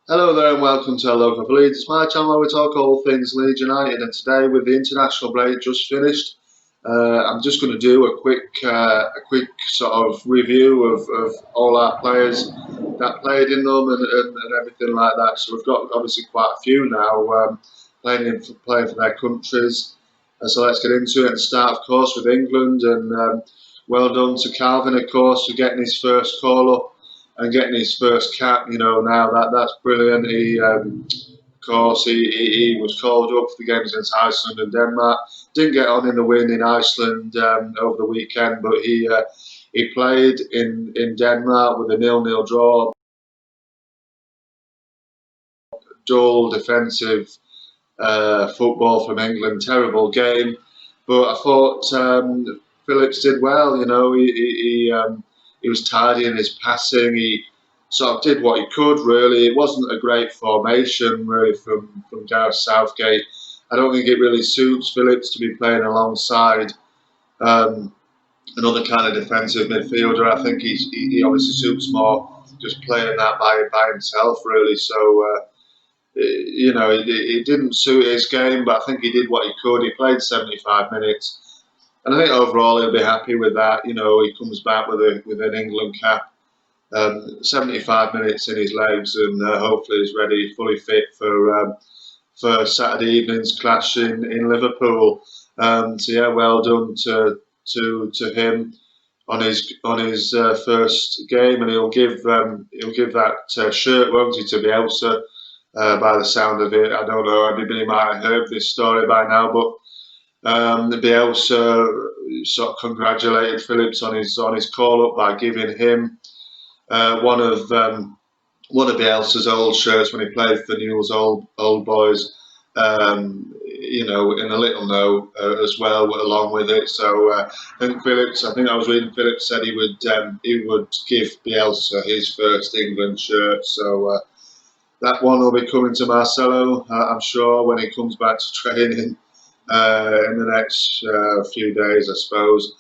Hello there and welcome to Hello for Leeds. It's my channel where we talk all things Leeds United, and today with the international break just finished, I'm just going to do a quick sort of review of all our players that played in them and everything like that. So we've got obviously quite a few now playing for their countries. So let's get into it and start, of course, with England. And well done to Calvin, of course, for getting his first call up and getting his first cap. Now that's brilliant. Of course, he was called up for the games against Iceland and Denmark. Didn't get on in the win in Iceland over the weekend, but he played in Denmark with a 0-0 draw. Dull defensive football from England, terrible game. But I thought Phillips did well. He was tidy in his passing. He sort of did what he could. Really, it wasn't a great formation really from Gareth Southgate. I don't think it really suits Phillips to be playing alongside another kind of defensive midfielder. I think he obviously suits more just playing that by himself really. So. It didn't suit his game, but I think he did what he could. He played 75 minutes, and I think overall he'll be happy with that. He comes back with an England cap, 75 minutes in his legs, and hopefully he's ready, fully fit for Saturday evening's clash in Liverpool. So yeah, well done to him on his first game, and he'll give that shirt, won't he, to Bielsa. By the sound of it, I don't know. Everybody might have heard this story by now, but Bielsa sort of congratulated Phillips on his call up by giving him one of Bielsa's old shirts when he played for Newell's old boys. In a little note as well, along with it. So I think I was reading Phillips said he would give Bielsa his first England shirt. So. That one will be coming to Marcelo, I'm sure, when he comes back to training in the next few days, I suppose.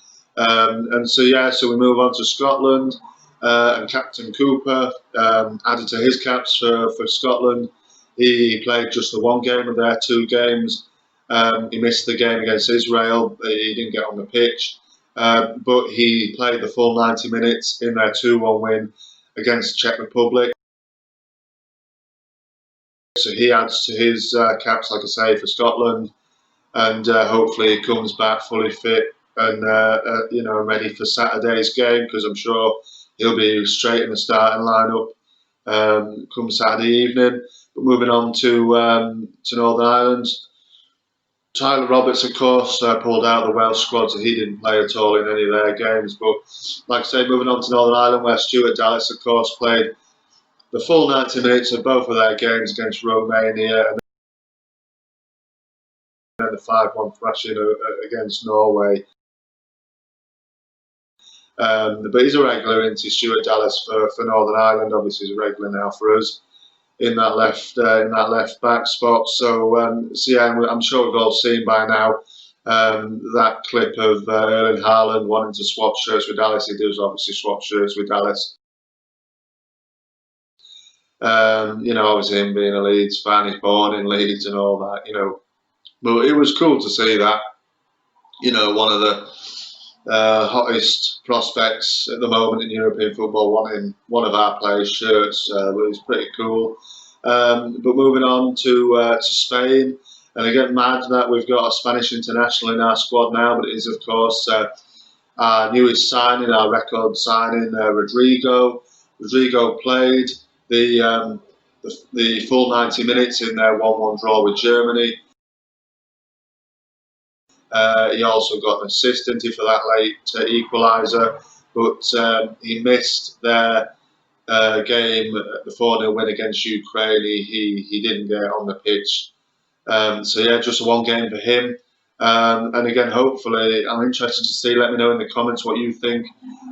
So we move on to Scotland, and Captain Cooper added to his caps for Scotland. He played just the one game of their two games. He missed the game against Israel. He didn't get on the pitch, but he played the full 90 minutes in their 2-1 win against the Czech Republic. So he adds to his caps, like I say, for Scotland, and hopefully he comes back fully fit and ready for Saturday's game, because I'm sure he'll be straight in the starting lineup come Saturday evening. But moving on to Northern Ireland, Tyler Roberts, of course, pulled out of the Welsh squad, so he didn't play at all in any of their games. But like I say, moving on to Northern Ireland, where Stuart Dallas, of course, played the full 90 minutes of both of their games against Romania, and then the 5-1 thrashing against Norway. But he's a regular, isn't he, Stuart Dallas for Northern Ireland? Obviously, he's a regular now for us in that left back spot. So yeah, I'm sure we've all seen by now that clip of Erling Haaland wanting to swap shirts with Dallas. He does obviously swap shirts with Dallas. Obviously him being a Leeds fan, he's born in Leeds and all that, But it was cool to see that, one of the hottest prospects at the moment in European football wanting one of our players' shirts, was pretty cool. But moving on to Spain, and again, mad that we've got a Spanish international in our squad now, but it is, of course, our newest signing, our record signing, Rodrigo. Rodrigo played the full 90 minutes in their 1-1 draw with Germany. He also got an assist for that late equaliser, but he missed their game, the 4-0 win against Ukraine. He didn't get on the pitch. So yeah, just one game for him. And again, hopefully, I'm interested to see. Let me know in the comments what you think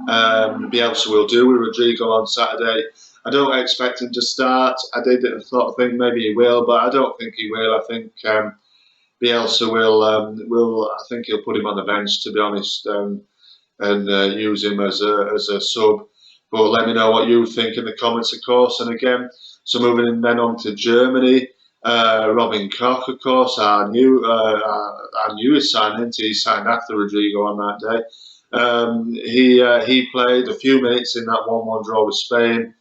Bielsa will do with Rodrigo on Saturday. I don't expect him to start. I think maybe he will, but I don't think he will. I think Bielsa will. I think he'll put him on the bench, to be honest, and use him as a sub. But let me know what you think in the comments, of course. And again, so moving in then on to Germany, Robin Koch, of course, our newest signing. He signed after Rodrigo on that day. He played a few minutes in that 1-1 draw with Spain.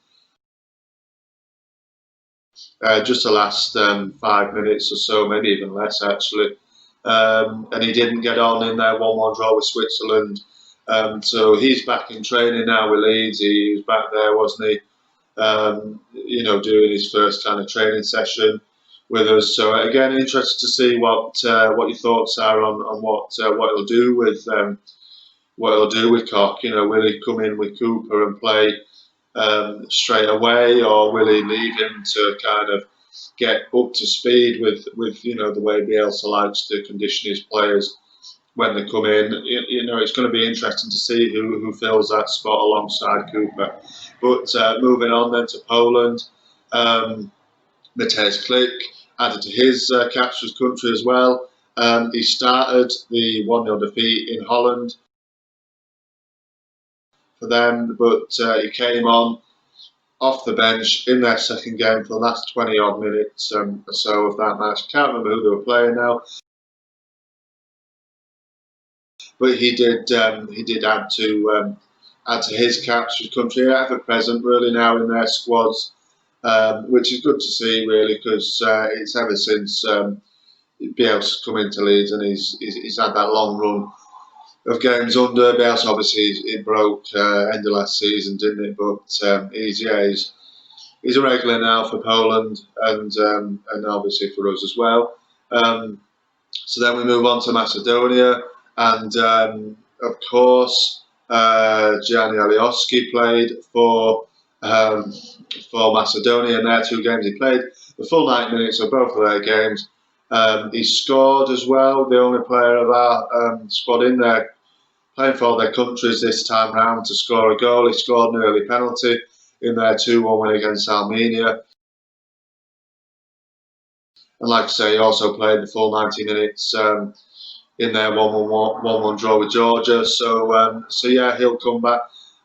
Just the last 5 minutes or so, maybe even less actually. And he didn't get on in their 1-1 draw with Switzerland. So he's back in training now with Leeds. He was back there, wasn't he? Doing his first kind of training session with us. So again, interested to see what your thoughts are on what he'll do with Koch. Will he come in with Cooper and play straight away, or will he leave him to kind of get up to speed with the way Bielsa likes to condition his players when they come in? It's going to be interesting to see who fills that spot alongside Cooper. But moving on then to Poland, Mateusz Klich added to his caps for his country as well. He started the 1-0 defeat in Holland for them, but he came on off the bench in their second game for the last 20 odd minutes or so of that match. Can't remember who they were playing now, but he did add to his caps for his country, ever present really now in their squads, which is good to see really, because it's ever since Bielsa's come into Leeds and he's had that long run of games under Bielsa. Obviously it broke end of last season, didn't it? But he's a regular now for Poland and obviously for us as well. So then we move on to Macedonia, and of course Gianni Alioski played for Macedonia in their 2 games. He played the full 90 minutes of both of their games. He scored as well, the only player of our squad in there playing for their countries this time round to score a goal. He scored an early penalty in their 2-1 win against Armenia. And like I say, he also played the full 90 minutes in their 1-1 draw with Georgia. So yeah, he'll come back.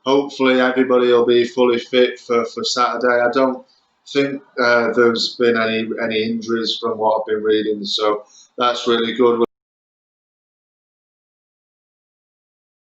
Hopefully everybody will be fully fit for Saturday. I don't think there's been any injuries from what I've been reading, so that's really good.